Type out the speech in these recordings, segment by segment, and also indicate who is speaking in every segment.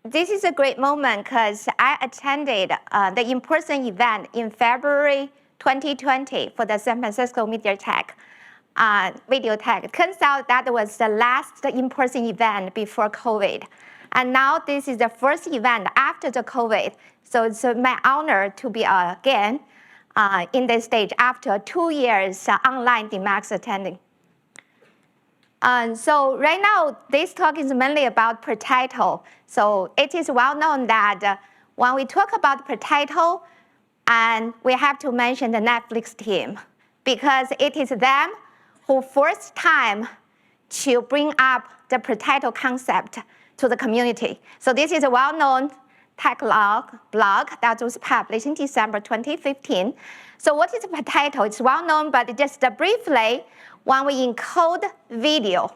Speaker 1: This is a great moment because I attended the in-person event in February 2020 for the San Francisco MediaTek Video Tech. Turns out that was the last in-person event before COVID. And now this is the first event after the COVID. So it's my honor to be again in this stage after 2 years online Demuxed attending. So right now, this talk is mainly about pre-title. So it is well known that when we talk about pre-title, and we have to mention the Netflix team, because it is them who first time to bring up the pre-title concept to the community. So this is a well-known tech blog that was published in December 2015. So what is pre-title? It's well known, but just briefly, when we encode video,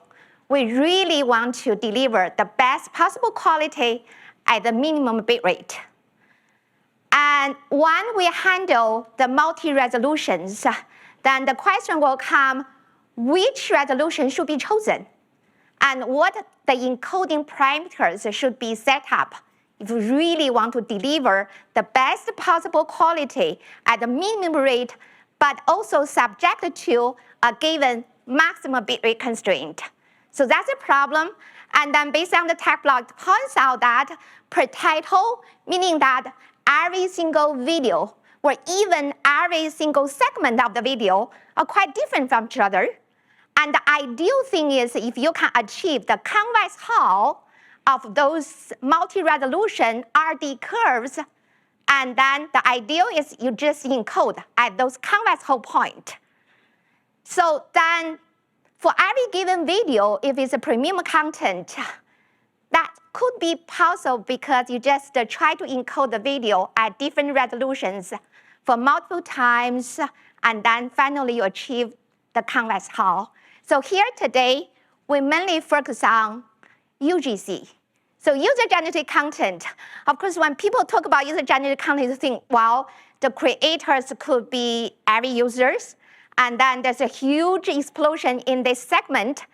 Speaker 1: we really want to deliver the best possible quality at the minimum bit rate. And when we handle the multi-resolutions, then the question will come, which resolution should be chosen? And what the encoding parameters should be set up if we really want to deliver the best possible quality at the minimum rate, but also subject to a given maximum bitrate constraint. So that's a problem. And then based on the tech blog, it points out that pre-title, meaning that every single video or even every single segment of the video are quite different from each other. And the ideal thing is if you can achieve the convex hull of those multi-resolution RD curves, and then the ideal is you just encode at those convex hull point. So then for every given video, if it's a premium content, that could be possible because you just try to encode the video at different resolutions for multiple times, and then finally you achieve the convex hull. So here today, we mainly focus on UGC. So user-generated content, of course, when people talk about user-generated content, you think, well, the creators could be every users, and then there's a huge explosion in this segment.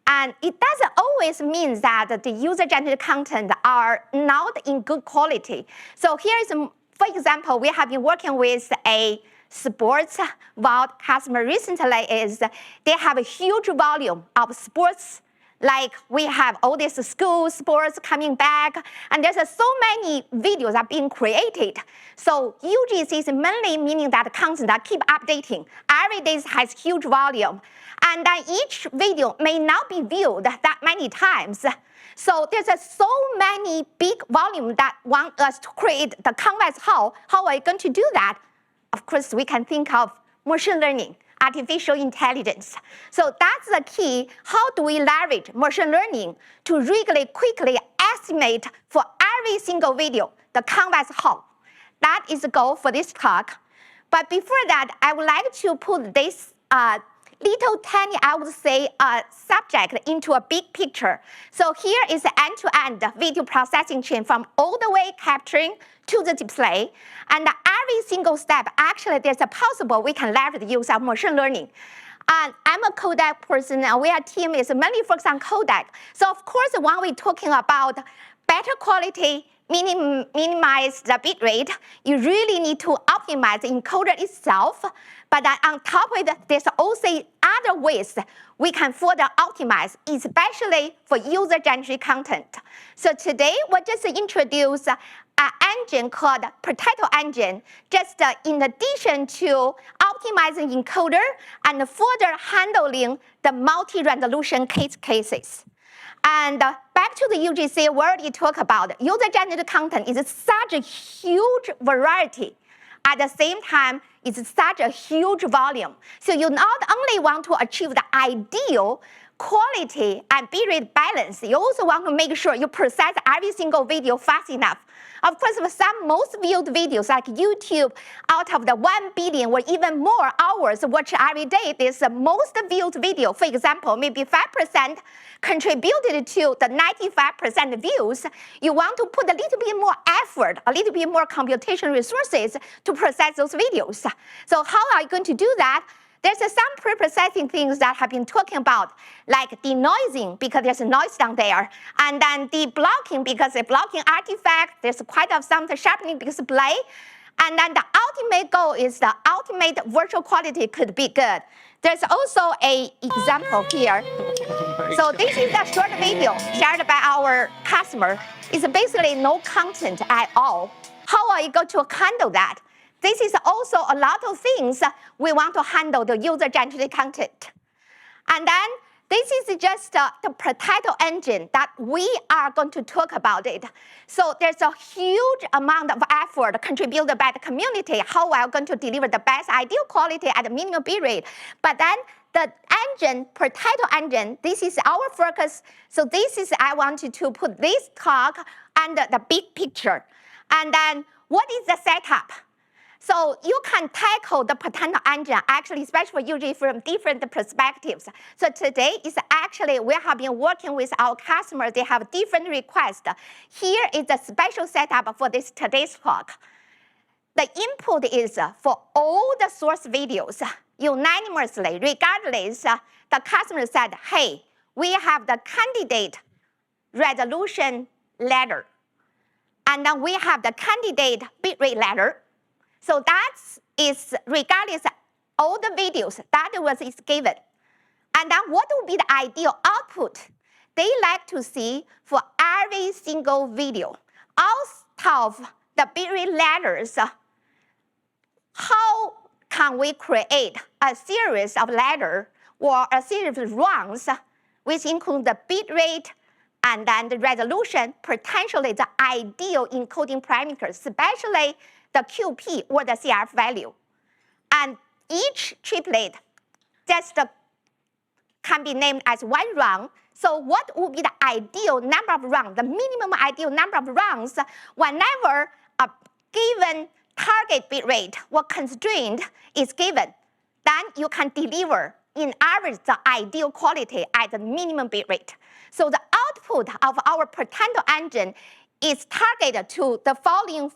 Speaker 1: And it doesn't always mean that the user-generated content are not in good quality. So here's, for example, we have been working with a sports vault customer recently. They have a huge volume of sports. Like we have all these school sports coming back, and there's so many videos are being created. So UGC is mainly meaning that content that keep updating. Every day has huge volume. And then each video may not be viewed that many times. So there's so many big volume that want us to create the convex hull. How are we going to do that? Of course, we can think of machine learning, artificial intelligence. So that's the key. How do we leverage machine learning to really quickly estimate for every single video the convex hull? That is the goal for this talk. But before that, I would like to put this little tiny, I would say, subject into a big picture. So here is the end-to-end video processing chain from all the way capturing to the display. And every single step, actually, there's a possible we can leverage the use of machine learning. And I'm a codec person, and our team is mainly focused on codec. So of course, when we're talking about better quality, minimize the bit rate, you really need to optimize the encoder itself. But on top of it, there's also other ways we can further optimize, especially for user-generated content. So today, we'll just introduce an engine called pre-title engine, just in addition to optimizing encoder and further handling the multi-resolution cases. And back to the UGC, we already talked about user-generated content is such a huge variety. At the same time, it's such a huge volume. So you not only want to achieve the ideal quality and bitrate balance, you also want to make sure you process every single video fast enough. Of course, for some most viewed videos like YouTube, out of the 1 billion or even more hours watched every day, there's the most viewed video, for example, maybe 5% contributed to the 95% views. You want to put a little bit more effort, a little bit more computational resources to process those videos. So how are you going to do that? There's some pre-processing things that have been talking about, like denoising because there's a noise down there, and then deblocking because a blocking artifact, there's quite some sharpening because of play, and then the ultimate goal is the ultimate virtual quality could be good. There's also an example here. So this is a short video shared by our customer. It's basically no content at all. How are you going to handle that? This is also a lot of things we want to handle the user-generated content. And then this is just the pre-title engine that we are going to talk about it. So there's a huge amount of effort contributed by the community, how we're going to deliver the best ideal quality at a minimum bitrate. But then the engine, pre-title engine, this is our focus. So this is, I wanted to put this talk under the big picture. And then what is the setup? So you can tackle the pre-title engine, actually, especially for UGC, from different perspectives. So today is actually, we have been working with our customers. They have different requests. Here is the special setup for this today's talk. The input is for all the source videos, unanimously, regardless, the customer said, hey, we have the candidate resolution ladder. And then we have the candidate bitrate ladder. So that is regardless all the videos that is given. And then what would be the ideal output? They like to see for every single video, out of the bitrate ladders, how can we create a series of ladders or a series of runs which include the bitrate and then the resolution, potentially the ideal encoding parameters, especially the QP or the CRF value. And each triplet just can be named as one run. So what would be the ideal number of runs, the minimum ideal number of runs whenever a given target bitrate or constraint is given, then you can deliver in average the ideal quality at the minimum bitrate. So the output of our pre-title engine is targeted to the following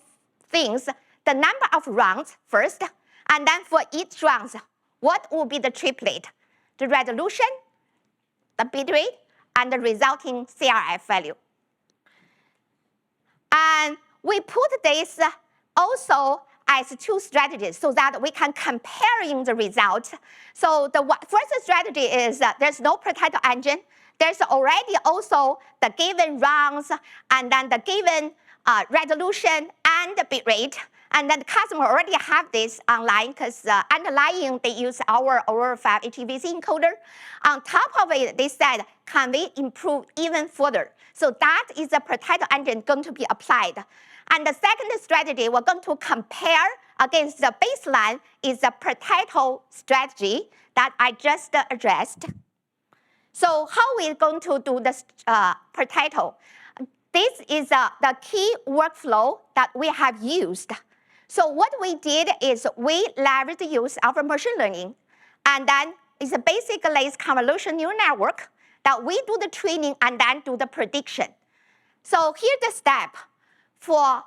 Speaker 1: things: the number of runs first, and then for each run, what will be the triplet, the resolution, the bitrate, and the resulting CRF value. And we put this also as two strategies so that we can comparing the results. So the first strategy is there's no pre-title engine. There's already also the given runs and then the given resolution and the bitrate. And then the customer already have this online because underlying they use our Aurora 5 HEVC encoder. On top of it, they said, can we improve even further? So that is the pre-title engine going to be applied. And the second strategy we're going to compare against the baseline is the pre-title strategy that I just addressed. So how we're going to do this pre-title? This is the key workflow that we have used. So what we did is we leveraged the use of machine learning, and then it's basically a convolutional neural network that we do the training and then do the prediction. So here's the step. For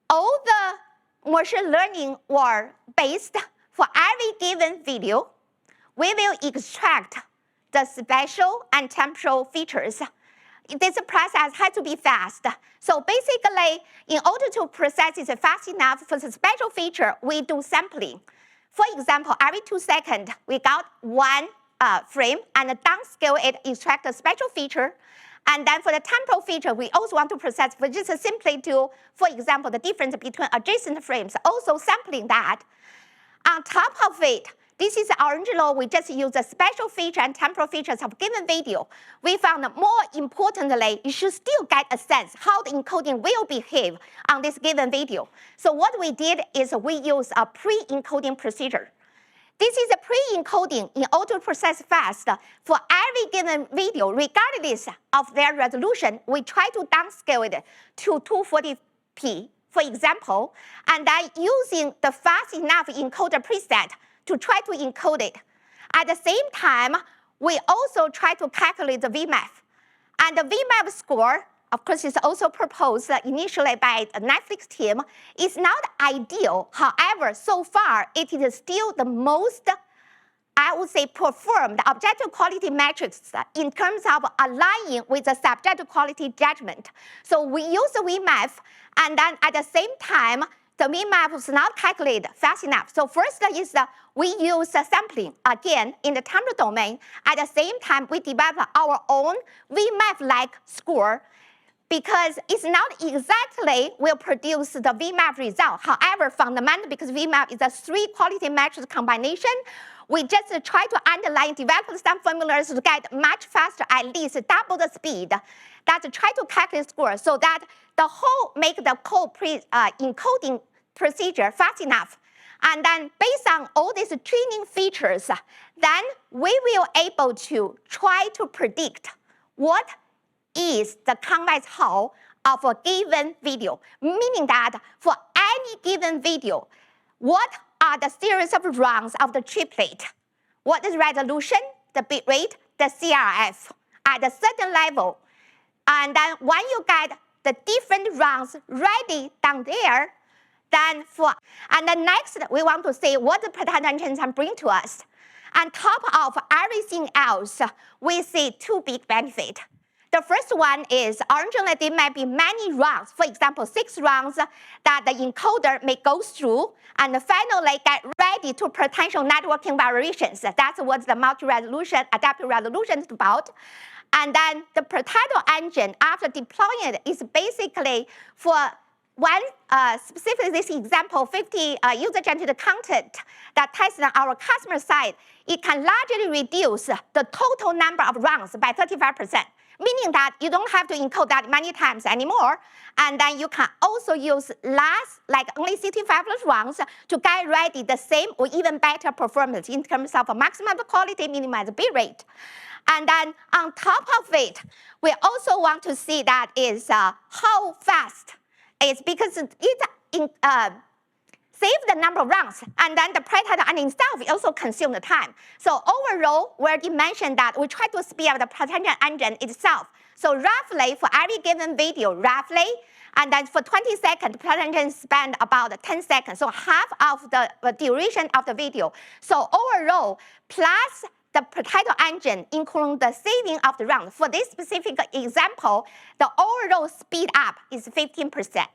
Speaker 1: all the machine learning or based for every given video, we will extract the spatial and temporal features. This process has to be fast. So basically, in order to process it fast enough for the spatial feature, we do sampling. For example, every 2 seconds, we got one frame and downscale it, extract the spatial feature. And then for the temporal feature, we also want to process for just simply to, for example, the difference between adjacent frames, also sampling that. On top of it, this is the orange law. We just use the spatial feature and temporal features of given video. We found that more importantly, you should still get a sense how the encoding will behave on this given video. So what we did is we use a pre-encoding procedure. This is a pre-encoding in order to process fast. For every given video, regardless of their resolution, we try to downscale it to 240p, for example, and then using the fast enough encoder preset to try to encode it. At the same time, we also try to calculate the VMAP. And the VMAP score, of course, is also proposed initially by the Netflix team, is not ideal. However, so far, it is still the most would say, perform the objective quality metrics in terms of aligning with the subjective quality judgment. So we use the VMAP, and then at the same time, the VMAP is not calculated fast enough. So first is we use sampling, again, in the temporal domain. At the same time, we develop our own VMAP-like score, because it's not exactly will produce the VMAP result. However, fundamentally, because VMAP is a 3 quality metrics combination, we just try to underline, develop some formulas to get much faster, at least double the speed. That's try to calculate score so that the whole make the code encoding procedure fast enough. And then based on all these training features, then we will able to try to predict what is the convex hull of a given video, meaning that for any given video, what are the series of runs of the triplet? What is resolution, the bit rate, the CRF at a certain level? And then when you get the different runs ready down there, then and then next we want to see what the predefined engine can bring to us. On top of everything else, we see 2 big benefits. The first one is originally there might be many runs, for example, 6 runs that the encoder may go through and finally get ready to potential networking variations. That's what the multi-resolution, adaptive resolution is about. And then the predefined engine, after deploying it, is basically for one, specifically this example, 50 user-generated content that tests on our customer side, it can largely reduce the total number of runs by 35%. Meaning that you don't have to encode that many times anymore, and then you can also use less, like only 65 runs to get ready the same or even better performance in terms of maximum quality, minimize bit rate. And then on top of it, we also want to see that is how fast it's because it save the number of runs, and then the predefined engine itself also consume the time. So overall, we already mentioned that we try to speed up the predefined engine itself. So roughly, for every given video, and then for 20 seconds, the predefined engine spend about 10 seconds, so half of the duration of the video. So overall, plus the predefined engine, including the saving of the round. For this specific example, the overall speed up is 15%.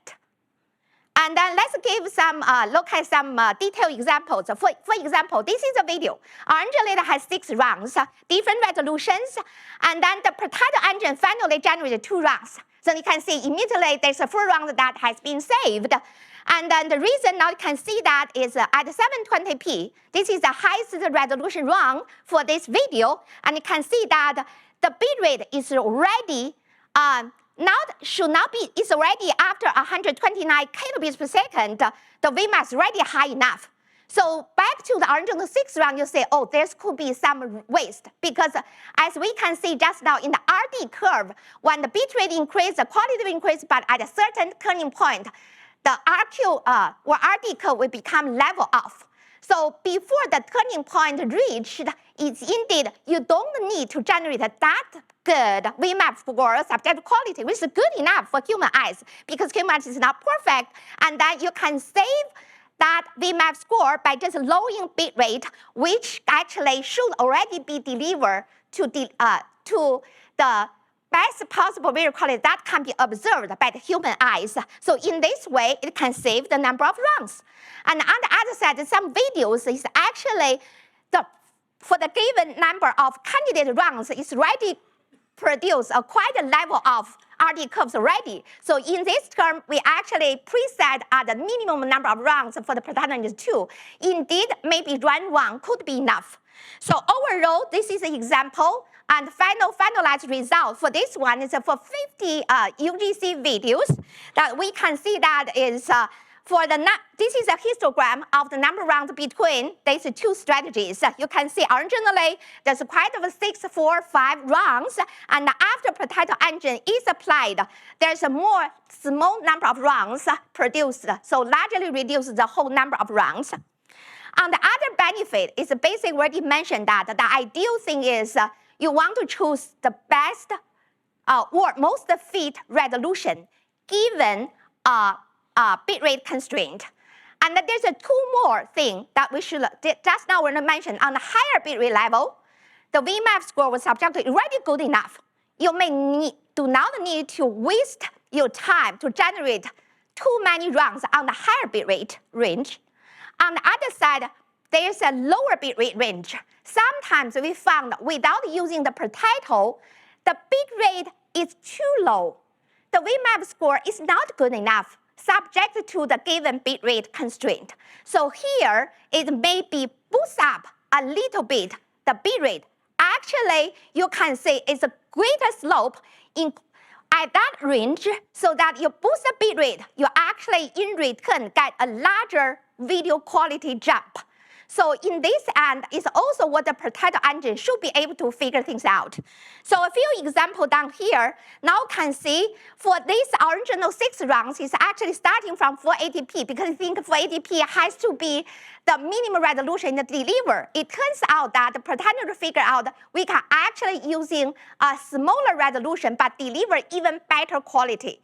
Speaker 1: And then let's give some, look at some detailed examples. For example, this is a video. Originally it has 6 runs, different resolutions, and then the predefined engine finally generated 2 runs. So you can see immediately there's a 4 round that has been saved. And then the reason now you can see that is at 720p, this is the highest resolution run for this video, and you can see that the bitrate is already should not be, it's already after 129 kilobits per second, the VMAX is already high enough. So back to the original 6 round, you say, oh, there could be some waste, because as we can see just now in the RD curve, when the bitrate increase, the quality will increase, but at a certain turning point, the RQ or RD curve will become level off. So before the turning point reached, it's indeed you don't need to generate that good VMAP for subjective quality, which is good enough for human eyes, because human eyes is not perfect, and then you can save that VMAP score by just lowering bit rate, which actually should already be delivered to the best possible video quality that can be observed by the human eyes. So in this way, it can save the number of runs. And on the other side, some videos is actually for the given number of candidate runs is already produce quite a level of RD curves already. So in this term, we actually preset the minimum number of runs for the predefined too. Indeed, maybe run 1 could be enough. So overall, this is an example. And finalized result for this one is for 50 UGC videos that we can see that is this is a histogram of the number of rounds between these 2 strategies. You can see originally there's quite of 6, 4, 5 rounds, and after predefined engine is applied, there's a more small number of rounds produced, so largely reduces the whole number of rounds. And the other benefit is basically already mentioned that the ideal thing is you want to choose the best or most fit resolution given bitrate constraint. And then there's two more things that we should, just now we're going to mention on the higher bitrate level, the VMAP score was subjectively already good enough. You do not need to waste your time to generate too many rounds on the higher bitrate range. On the other side, there's a lower bitrate range. Sometimes we found without using the predefined, the bitrate is too low. The VMAP score is not good enough, subject to the given bitrate constraint. So here, it may be boost up a little bit the bitrate. Actually, you can see it's a greater slope at that range, so that you boost the bitrate, you actually in return get a larger video quality jump. So in this end, is also what the predefined engine should be able to figure things out. So a few examples down here, now can see for this original 6 rounds is actually starting from 480p, because I think 480p has to be the minimum resolution in the deliver. It turns out that the pretender figured out we can actually using a smaller resolution but deliver even better quality,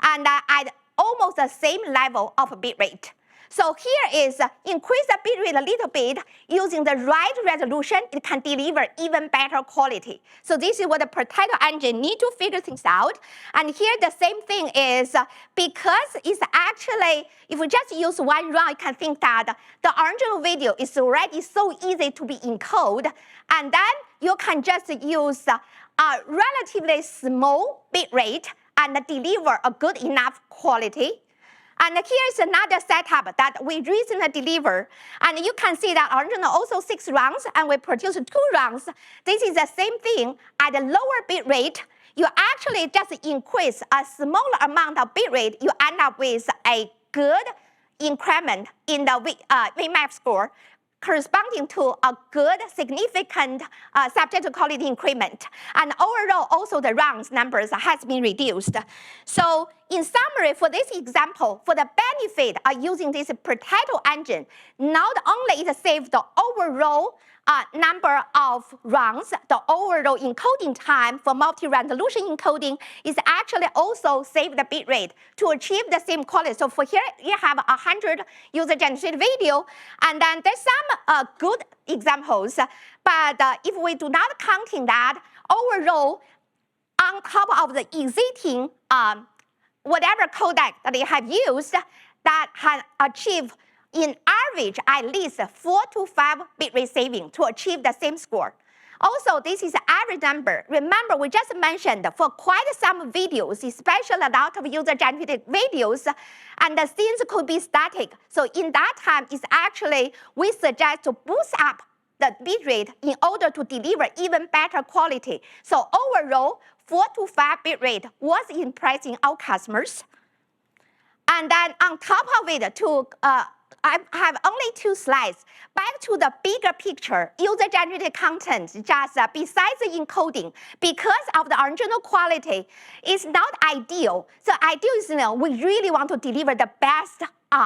Speaker 1: and at almost the same level of bitrate. So here is increase the bitrate a little bit using the right resolution. It can deliver even better quality. So this is what the predefined engine need to figure things out. And here the same thing is because it's actually, if we just use one round, you can think that the original video is already so easy to be encoded. And then you can just use a relatively small bitrate and deliver a good enough quality. And here's another setup that we recently delivered. And you can see that original also 6 rounds, and we produced 2 rounds. This is the same thing at a lower bit rate. You actually just increase a smaller amount of bit rate, you end up with a good increment in the VMAP score, corresponding to a good, significant subject quality increment. And overall, also the rounds numbers has been reduced. So in summary, for this example, for the benefit of using this predefined engine, not only it saves the overall number of rounds, the overall encoding time for multi-resolution encoding is actually also save the bit rate to achieve the same quality. So for here, you have 100 user-generated video, and then there's some good examples, but if we do not counting that, overall, on top of the existing whatever codec that they have used, that has achieved in average at least 4 to 5 bitrate saving to achieve the same score. Also, this is the average number. Remember, we just mentioned for quite some videos, especially a lot of user-generated videos, and the scenes could be static. So in that time, it's actually, we suggest to boost up the bitrate in order to deliver even better quality. So overall, 4 to 5 bitrate was impressing our customers. And then on top of it, I have only 2 slides. Back to the bigger picture, user-generated content, just besides the encoding, because of the original quality, is not ideal. So ideal is, we really want to deliver the best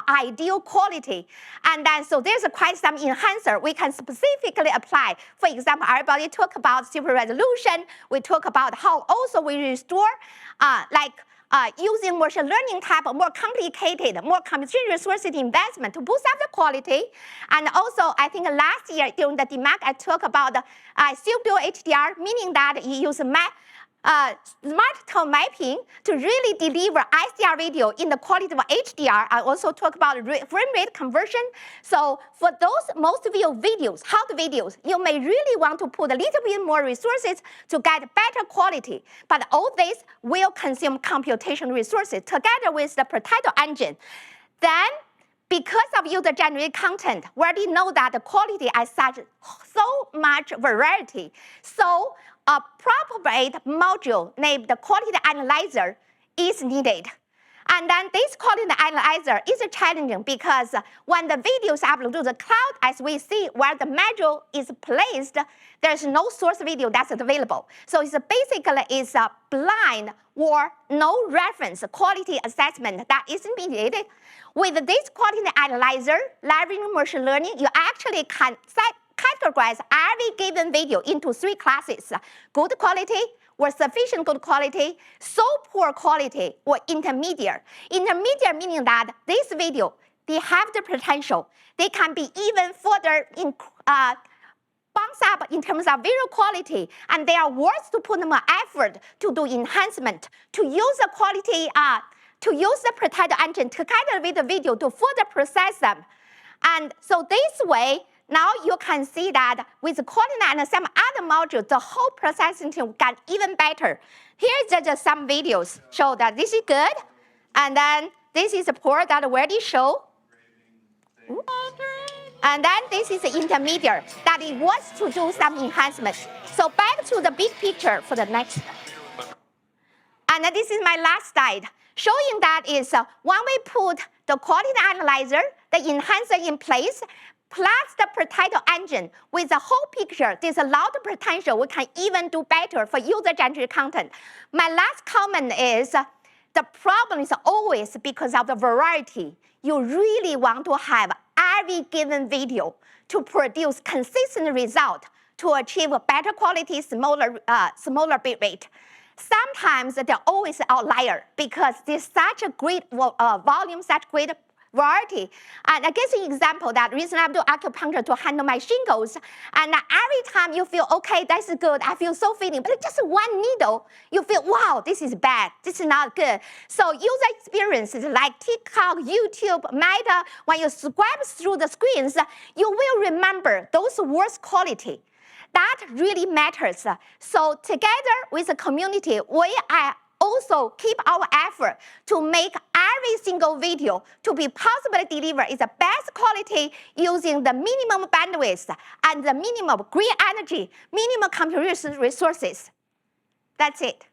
Speaker 1: ideal quality. And then, so there's quite some enhancer we can specifically apply. For example, everybody talk about super resolution. We talk about how also we restore, using machine learning type of more complicated, more computational resources investment to boost up the quality. And also, I think last year during the Demuxed, I talked about pseudo HDR, meaning that you use smart tone mapping to really deliver SDR video in the quality of HDR. I also talk about frame rate conversion. So for those most viewed videos, hot videos, you may really want to put a little bit more resources to get better quality. But all this will consume computational resources together with the predefined engine. Then, because of user-generated content, we already know that the quality as such, so much variety. So a appropriate module named the quality analyzer is needed. And then this quality analyzer is challenging because when the video is uploaded to the cloud, as we see where the module is placed, there's no source video that's available. So it's basically is a blind or no reference quality assessment that isn't being needed. With this quality analyzer, leveraging machine learning, you actually can categorize every given video into 3 classes: good quality, or sufficient good quality, so poor quality, or intermediate. Intermediate meaning that this video they have the potential. They can be even further bounce up in terms of video quality, and they are worth to put more effort to do enhancement, to use the quality, to use the predefined engine together with the video to further process them. And so this way, now you can see that with Coordinate and some other modules, the whole processing team got even better. Here's just some videos show that this is good, and then this is a port that already show. And then this is the intermediate that it wants to do some enhancement. So back to the big picture for the next. And this is my last slide, showing that is when we put the quality analyzer, the enhancer in place, plus the predefined engine with the whole picture, there's a lot of potential. We can even do better for user-generated content. My last comment is the problem is always because of the variety. You really want to have every given video to produce consistent result to achieve a better quality, smaller bit rate. Sometimes they're always outlier because there's such a great volume, such great variety. And I guess an example that recently I do acupuncture to handle my shingles, and every time you feel, okay, that's good, I feel so feeling, but just one needle, you feel, wow, this is bad, this is not good. So user experiences like TikTok, YouTube, Meta, when you swipe through the screens, you will remember those worst quality. That really matters. So together with the community, we are also keep our effort to make every single video to be possibly delivered is the best quality using the minimum bandwidth and the minimum green energy, minimum computation resources. That's it.